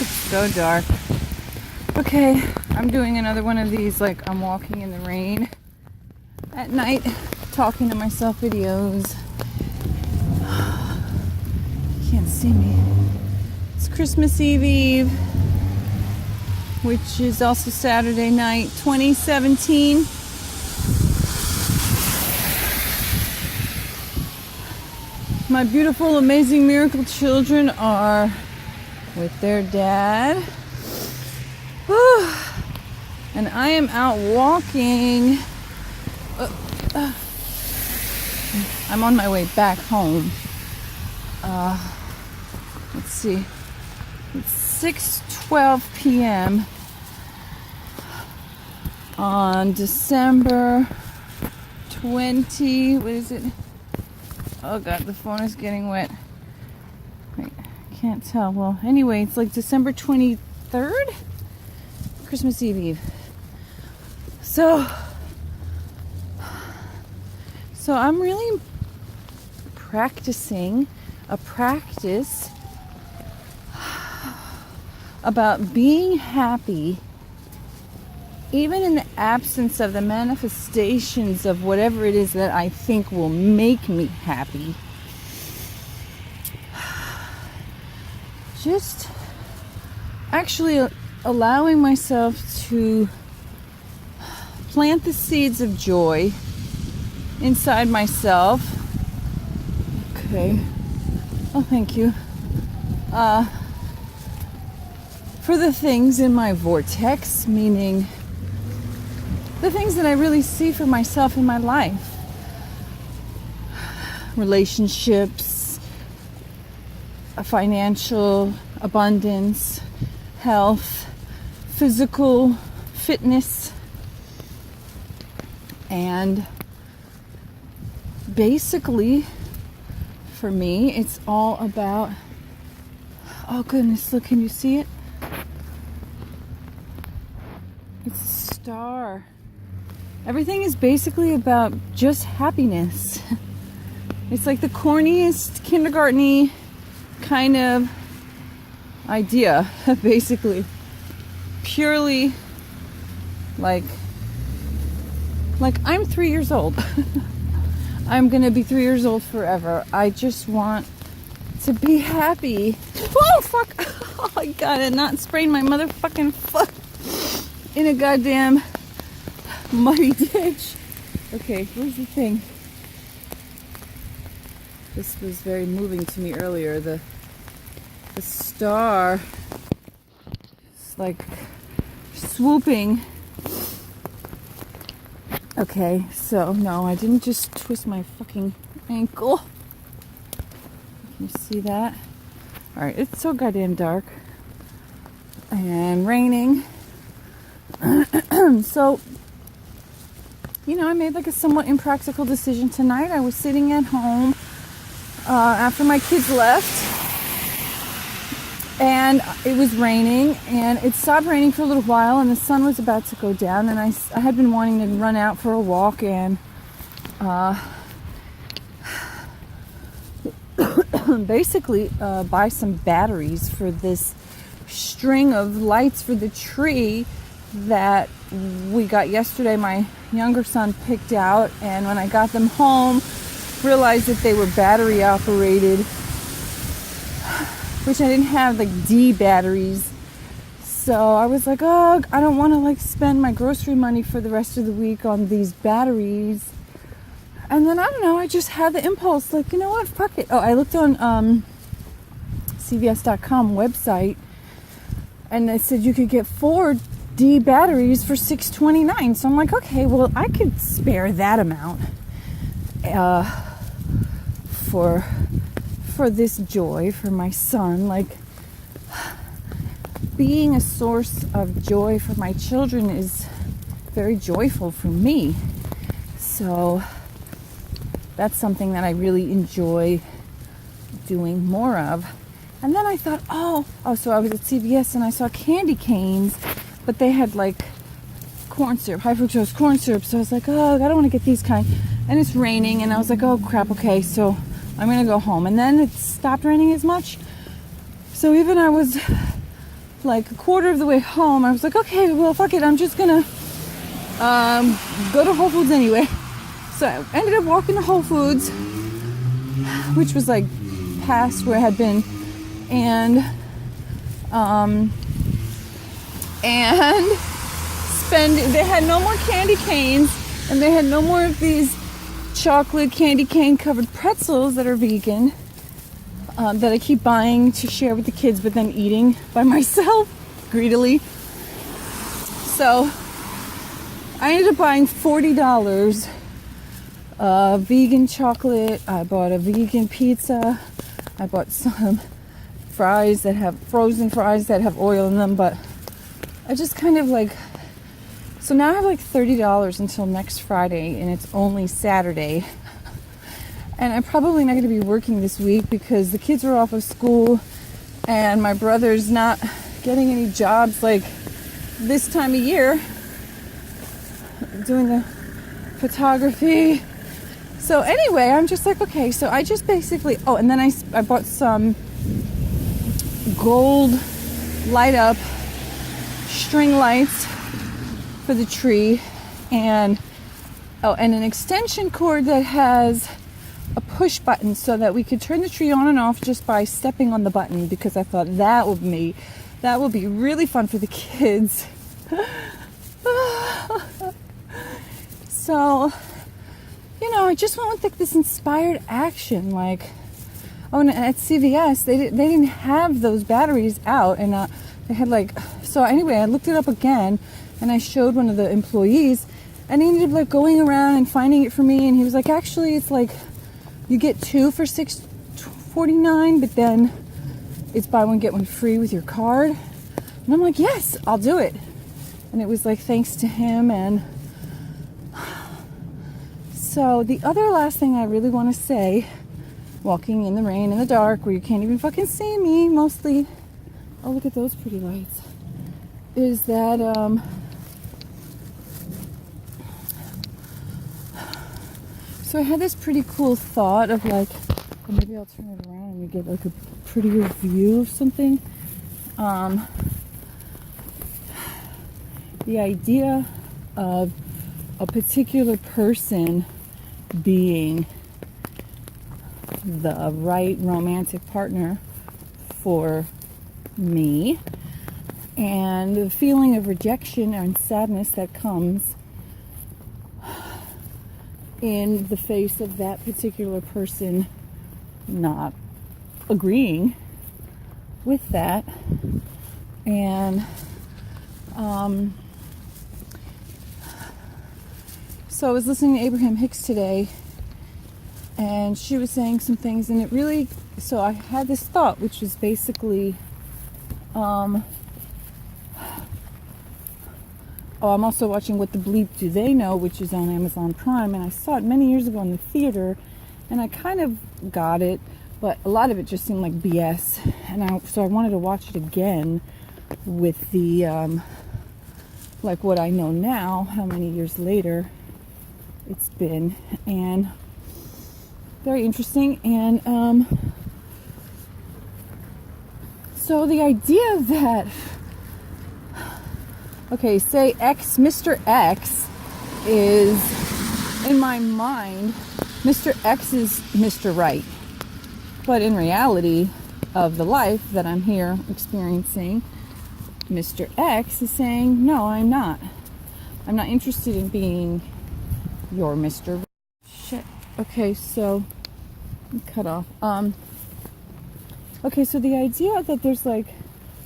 It's so dark. Okay, I'm doing another one of these, like I'm walking in the rain at night, talking to myself videos. You can't see me. It's Christmas Eve, which is also Saturday night, 2017. My beautiful, amazing miracle children are with their dad. And I am out walking. I'm on my way back home. Let's see. It's 6:12 p.m. on December 20. What is it? Oh God, the phone is getting wet. I can't tell. Well, anyway, it's like December 23rd? Christmas Eve. So I'm really practicing a practice about being happy even in the absence of the manifestations of whatever it is that I think will make me happy. Just actually allowing myself to plant the seeds of joy inside myself. Okay. Oh, thank you. For the things in my vortex, meaning the things that I really see for myself in my life. Relationships, financial abundance, health, physical fitness, and basically, for me, it's all about, oh goodness, look, can you see it? It's a star. Everything is basically about just happiness. It's like the corniest, kindergarten-y kind of idea, basically. Purely like I'm 3 years old. I'm gonna be 3 years old forever. I just want to be happy. Oh fuck! Oh, I gotta not sprain my motherfucking foot in a goddamn muddy ditch. Okay, where's the thing? This was very moving to me earlier. The star is like swooping. Okay, so no, I didn't just twist my fucking ankle. Can you see that? Alright, it's so goddamn dark and raining. So, you know, I made like a somewhat impractical decision tonight. I was sitting at home after my kids left, and it was raining, and it stopped raining for a little while, and the sun was about to go down, and I had been wanting to run out for a walk and basically buy some batteries for this string of lights for the tree that we got yesterday. My younger son picked out, and when I got them home, realized that they were battery operated, which I didn't have, like D batteries. So I was like, oh, I don't want to like spend my grocery money for the rest of the week on these batteries. And then I don't know, I just had the impulse, like, you know what, fuck it. Oh, I looked on CVS.com website, and it said you could get 4 D batteries for $6.29. So I'm like, okay, well, I could spare that amount for this joy for my son. Like, being a source of joy for my children is very joyful for me. So that's something that I really enjoy doing more of. And then I thought, so I was at CVS and I saw candy canes, but they had like corn syrup, high fructose corn syrup. So I was like, oh, I don't want to get these kind. And it's raining, and I was like, oh crap, okay, so I'm gonna go home. And then it stopped raining as much. So even I was like a quarter of the way home, I was like, okay, well, fuck it. I'm just gonna go to Whole Foods anyway. So I ended up walking to Whole Foods, which was like past where I had been, and they had no more candy canes, and they had no more of these chocolate candy cane covered pretzels that are vegan, that I keep buying to share with the kids, but then eating by myself greedily. So I ended up buying $40 vegan chocolate. I bought a vegan pizza. I bought some fries that have frozen fries that have oil in them, but I just kind of like, so now I have like $30 until next Friday, and it's only Saturday. And I'm probably not going to be working this week because the kids are off of school and my brother's not getting any jobs like this time of year, doing the photography. So anyway, I'm just like, okay, so I just basically, oh, and then I bought some gold light up string lights for the tree, and an extension cord that has a push button so that we could turn the tree on and off just by stepping on the button, because I thought that would be really fun for the kids. So, I just went with like this inspired action, like, and at CVS they didn't have those batteries out, and they had like, so anyway, I looked it up again, and I showed one of the employees, and he ended up like going around and finding it for me, and he was like, actually, it's like you get two for $6.49, but then it's buy one get one free with your card. And I'm like, yes, I'll do it. And it was like thanks to him. And so the other last thing I really want to say, walking in the rain in the dark where you can't even fucking see me mostly, oh, look at those pretty lights, is that so I had this pretty cool thought of like, or maybe I'll turn it around and you get like a prettier view of something. The idea of a particular person being the right romantic partner for me, and the feeling of rejection and sadness that comes in the face of that particular person not agreeing with that. And so I was listening to Abraham Hicks today, and she was saying some things, and it really, so I had this thought, which was basically, I'm also watching What the Bleep Do They Know, which is on Amazon Prime, and I saw it many years ago in the theater, and I kind of got it, but a lot of it just seemed like BS, and so I wanted to watch it again with the, like what I know now, how many years later it's been, and very interesting. And so the idea that, okay, say Mr. X is, in my mind, Mr. X is Mr. Right. But in reality of the life that I'm here experiencing, Mr. X is saying, no, I'm not. I'm not interested in being your Mr. Shit. Okay, so cut off. Okay, so the idea that there's like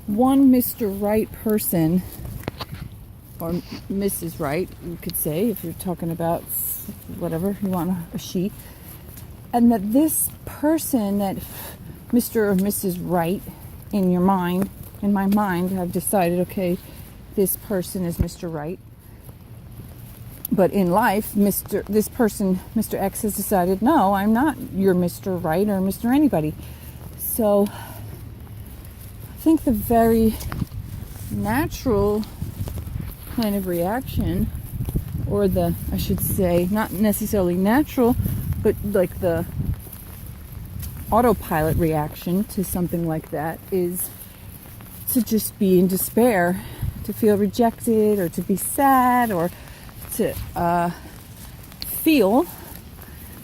one Mr. Right person, or Mrs. Right, you could say, if you're talking about whatever you want, a she, and that this person, that Mr. or Mrs. Right in your mind, in my mind, I've decided, okay, this person is Mr. Right. But in life, this person, Mr. X, has decided, no, I'm not your Mr. Right or Mr. Anybody. So I think the very natural kind of reaction, or I should say, not necessarily natural, but like the autopilot reaction to something like that, is to just be in despair, to feel rejected, or to be sad, or to feel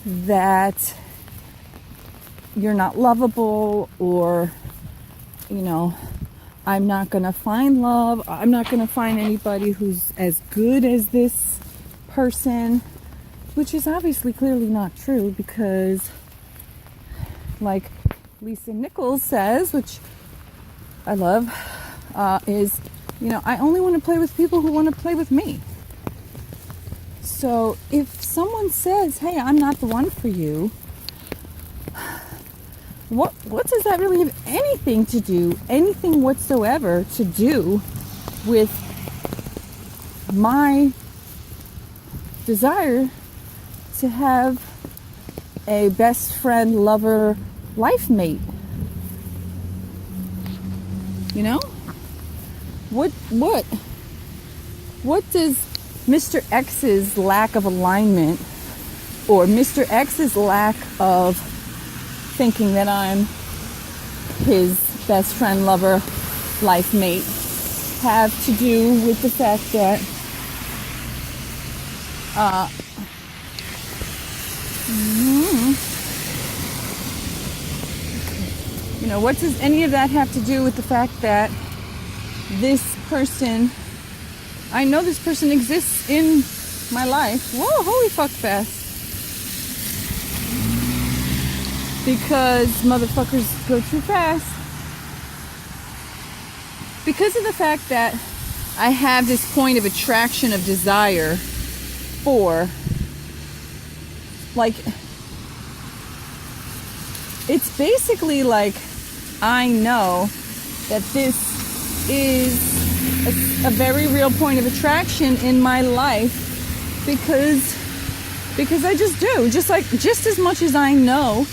that you're not lovable, or, you know, I'm not going to find love. I'm not going to find anybody who's as good as this person, which is obviously clearly not true, because like Lisa Nichols says, which I love, is, you know, I only want to play with people who want to play with me. So if someone says, hey, I'm not the one for you, what does that really have anything to do, anything whatsoever to do with my desire to have a best friend, lover, life mate? You know? What does Mr. X's lack of alignment, or Mr. X's lack of thinking that I'm his best friend, lover, life mate, have to do with the fact that you know, what does any of that have to do with the fact that this person, I know this person exists in my life. Whoa, holy fuck fast. Because motherfuckers go too fast. Because of the fact that I have this point of attraction, of desire for, like, it's basically like I know that this is a very real point of attraction in my life, because I just do. Just as much as I know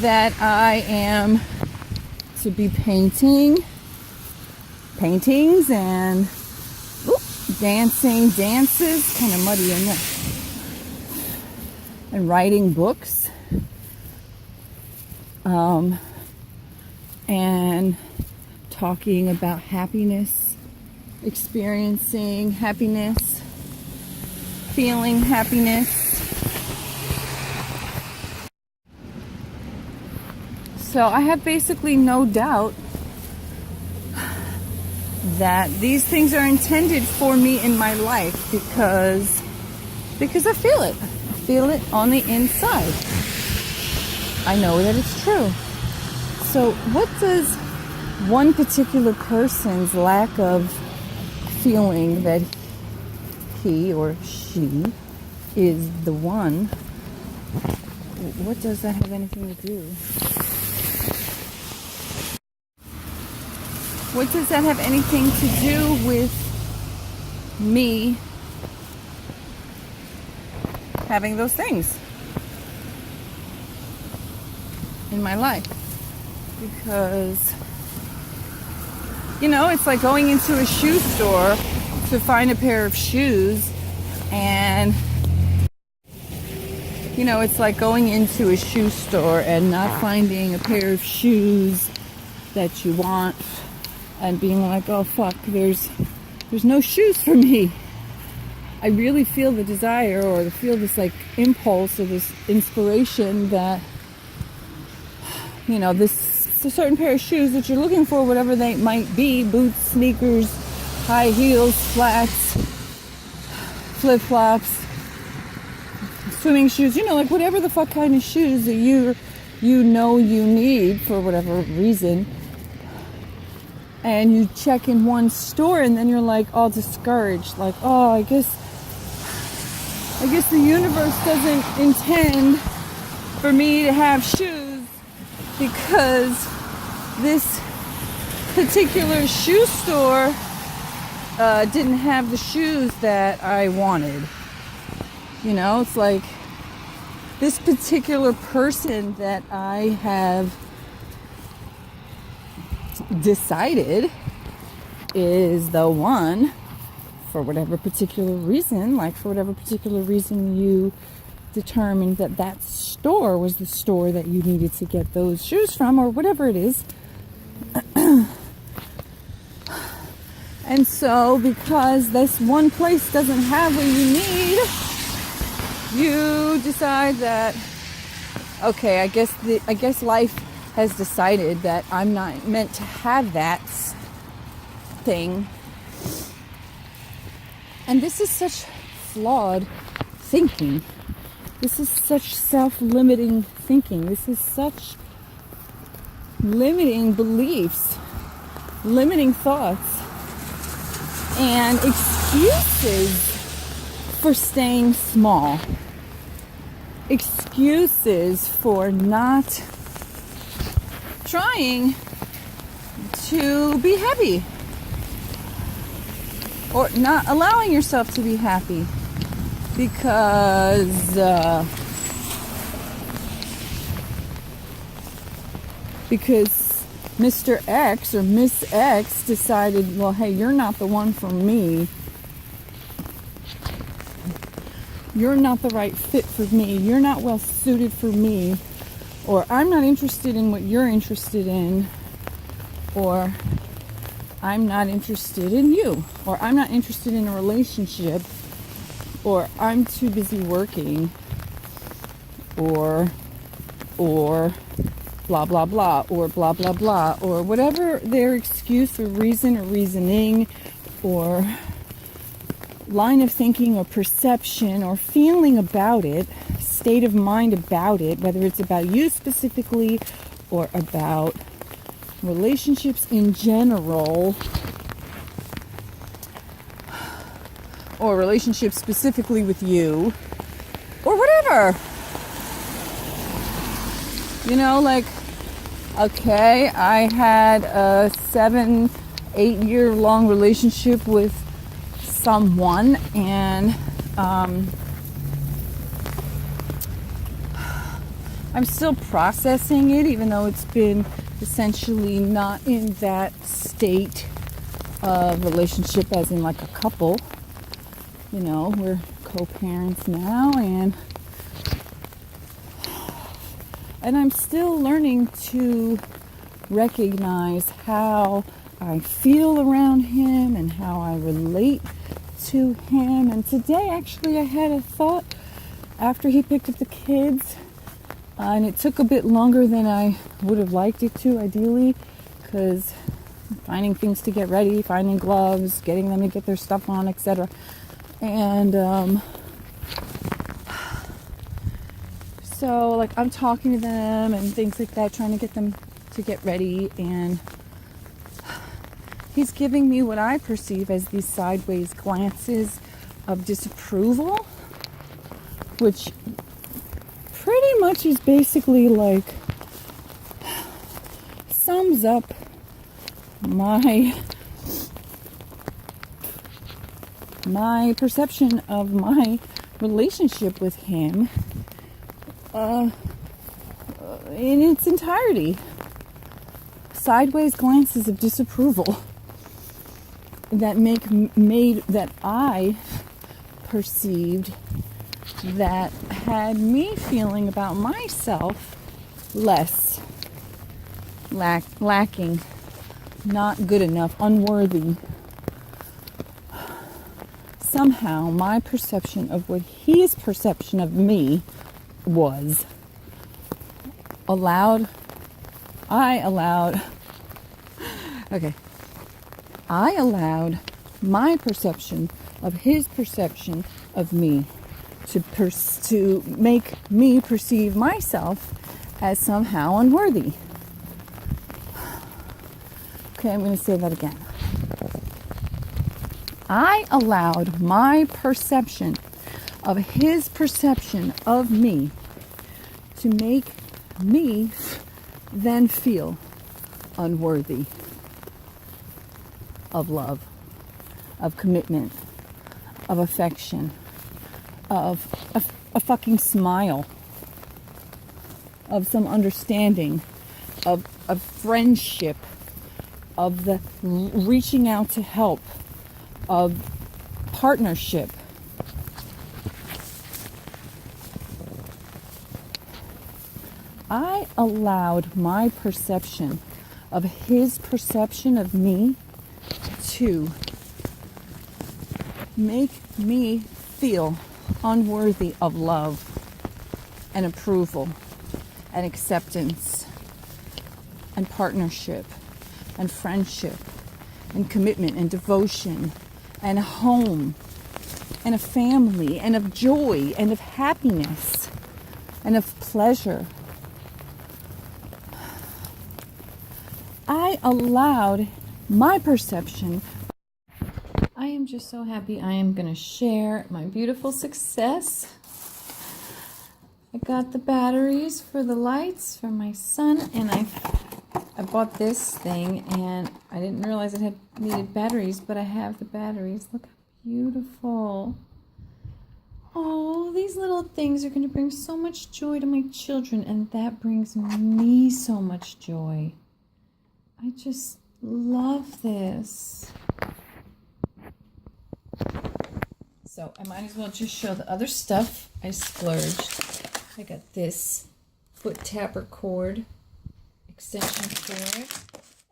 that I am to be painting paintings and dancing dances, kind of muddy in there, and writing books, and talking about happiness, experiencing happiness, feeling happiness. So I have basically no doubt that these things are intended for me in my life, because I feel it. I feel it on the inside. I know that it's true. So what does one particular person's lack of feeling that he or she is the one, what does that have anything to do? What does that have anything to do with me having those things in my life? Because, you know, it's like going into a shoe store to find a pair of shoes, and, you know, it's like going into a shoe store and not finding a pair of shoes that you want, and being like, oh fuck, there's no shoes for me. I really feel the desire, or feel this like impulse, or this inspiration that, you know, this a certain pair of shoes that you're looking for, whatever they might be, boots, sneakers, high heels, flats, flip-flops, swimming shoes, you know, like whatever the fuck kind of shoes that you know you need for whatever reason. And you check in one store, and then you're like all discouraged, like, oh, I guess the universe doesn't intend for me to have shoes, because this particular shoe store didn't have the shoes that I wanted. You know, it's like this particular person that I have decided is the one, for whatever particular reason, like for whatever particular reason you determined that store was the store that you needed to get those shoes from, or whatever it is. And so, because this one place doesn't have what you need, you decide that, okay, I guess life has decided that I'm not meant to have that thing. And this is such flawed thinking. This is such self-limiting thinking. This is such limiting beliefs, limiting thoughts, and excuses for staying small. Excuses for not trying to be happy, or not allowing yourself to be happy because Mr. X or Miss X decided, well, hey, you're not the one for me. You're not the right fit for me. You're not well suited for me. Or I'm not interested in what you're interested in. Or I'm not interested in you. Or I'm not interested in a relationship. Or I'm too busy working. Or blah, blah, blah, or blah, blah, blah, or whatever their excuse or reason or reasoning or line of thinking or perception or feeling about it, state of mind about it, whether it's about you specifically or about relationships in general or relationships specifically with you or whatever. You know, like, okay, I had a 7-8 year long relationship with someone, and I'm still processing it, even though it's been essentially not in that state of relationship as in like a couple. You know, we're co-parents now, and I'm still learning to recognize how I feel around him and how I relate to him. And today, actually, I had a thought after he picked up the kids, and it took a bit longer than I would have liked it to, ideally, because finding things to get ready, finding gloves, getting them to get their stuff on, etc. And so, like, I'm talking to them and things like that, trying to get them to get ready, and he's giving me what I perceive as these sideways glances of disapproval, which pretty much is basically like sums up my perception of my relationship with him in its entirety. Sideways glances of disapproval that I perceived that had me feeling about myself less, lacking, not good enough, unworthy. Somehow my perception of what his perception of me was I allowed my perception of his perception of me to make me perceive myself as somehow unworthy. Okay, I'm going to say that again. I allowed my perception of his perception of me to make me then feel unworthy of love, of commitment, of affection, of a fucking smile, of some understanding, of friendship, of the reaching out to help, of partnership. I allowed my perception of his perception of me to make me feel unworthy of love and approval and acceptance and partnership and friendship and commitment and devotion and a home and a family and of joy and of happiness and of pleasure. I allowed my perception. I am just so happy I am going to share my beautiful success. I got the batteries for the lights for my son, and I bought this thing, and I didn't realize it had needed batteries, but I have the batteries. Look how beautiful. Oh, these little things are going to bring so much joy to my children, and that brings me so much joy. I just love this. So I might as well just show the other stuff I splurged. I got this foot tapper cord extension cord,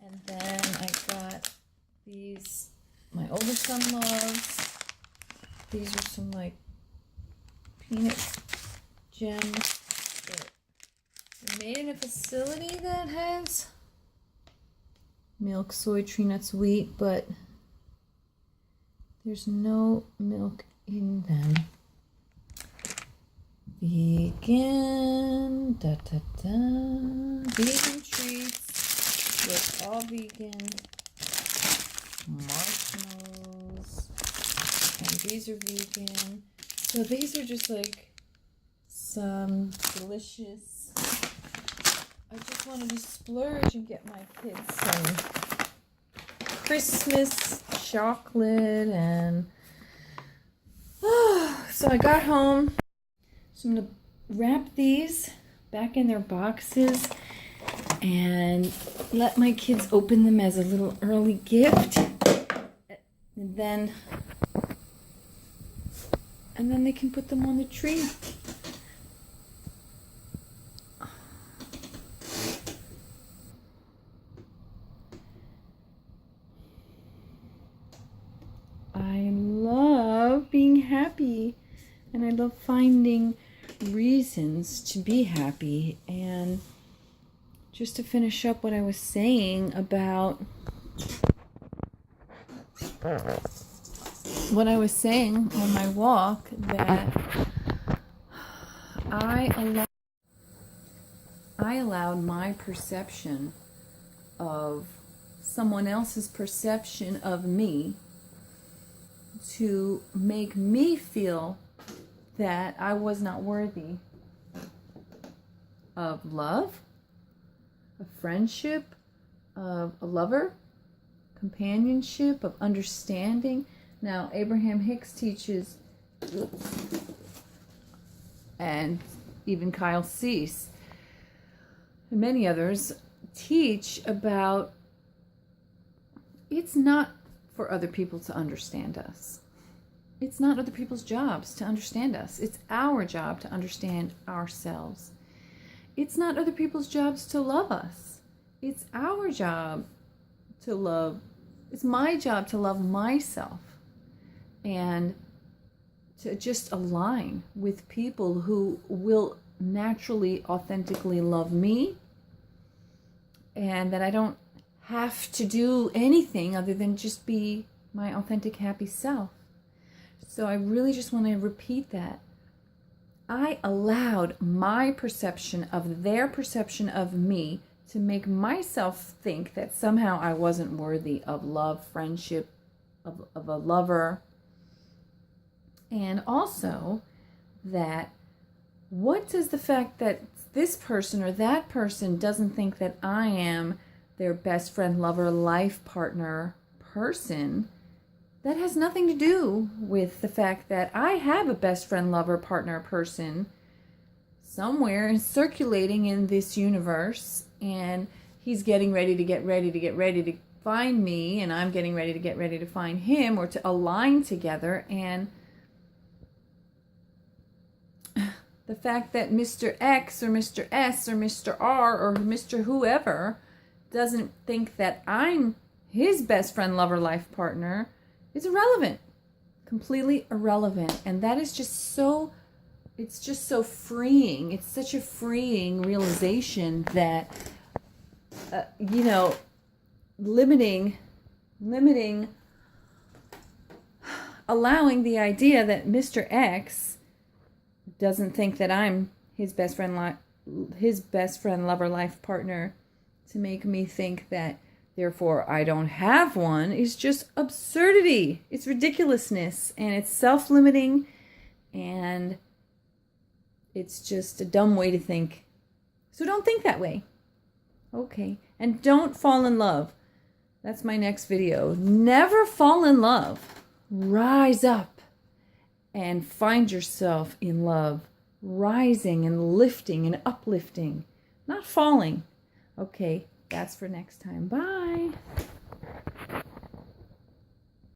and then I got these, my oldest son loves. These are some like peanut gems. They're made in a facility that has milk, soy, tree nuts, wheat, but there's no milk in them. Vegan, vegan treats with all vegan marshmallows, and these are vegan. So these are just like some delicious. I just wanted to splurge and get my kids some Christmas chocolate, and so I got home. So I'm going to wrap these back in their boxes and let my kids open them as a little early gift. And then they can put them on the tree. I love being happy, and I love finding reasons to be happy. And just to finish up what I was saying about what I was saying on my walk, that I allowed my perception of someone else's perception of me to make me feel that I was not worthy of love, of friendship, of a lover, companionship, of understanding. Now, Abraham Hicks teaches, and even Kyle Cease, and many others teach about it's not for other people to understand us. It's not other people's jobs to understand us. It's our job to understand ourselves. It's not other people's jobs to love us. It's our job to love. It's my job to love myself and to just align with people who will naturally, authentically love me, and that I don't have to do anything other than just be my authentic, happy self. So I really just want to repeat that. I allowed my perception of their perception of me to make myself think that somehow I wasn't worthy of love, friendship, of a lover. And also that what does the fact that this person or that person doesn't think that I am their best friend, lover, life partner person, that has nothing to do with the fact that I have a best friend, lover, partner person somewhere and circulating in this universe, and he's getting ready to find me, and I'm getting ready to find him, or to align together. And the fact that Mr. X or Mr. S or Mr. R or Mr. whoever doesn't think that I'm his best friend, lover, life partner is irrelevant, completely irrelevant. And that is just so, it's just so freeing. It's such a freeing realization that, you know, limiting, allowing the idea that Mr. X doesn't think that I'm his best friend, lover, life partner, to make me think that therefore I don't have one, is just absurdity. It's ridiculousness, and it's self-limiting, and it's just a dumb way to think. So don't think that way. Okay. And don't fall in love. That's my next video. Never fall in love. Rise up and find yourself in love. Rising and lifting and uplifting. Not falling. Okay. That's for next time. Bye.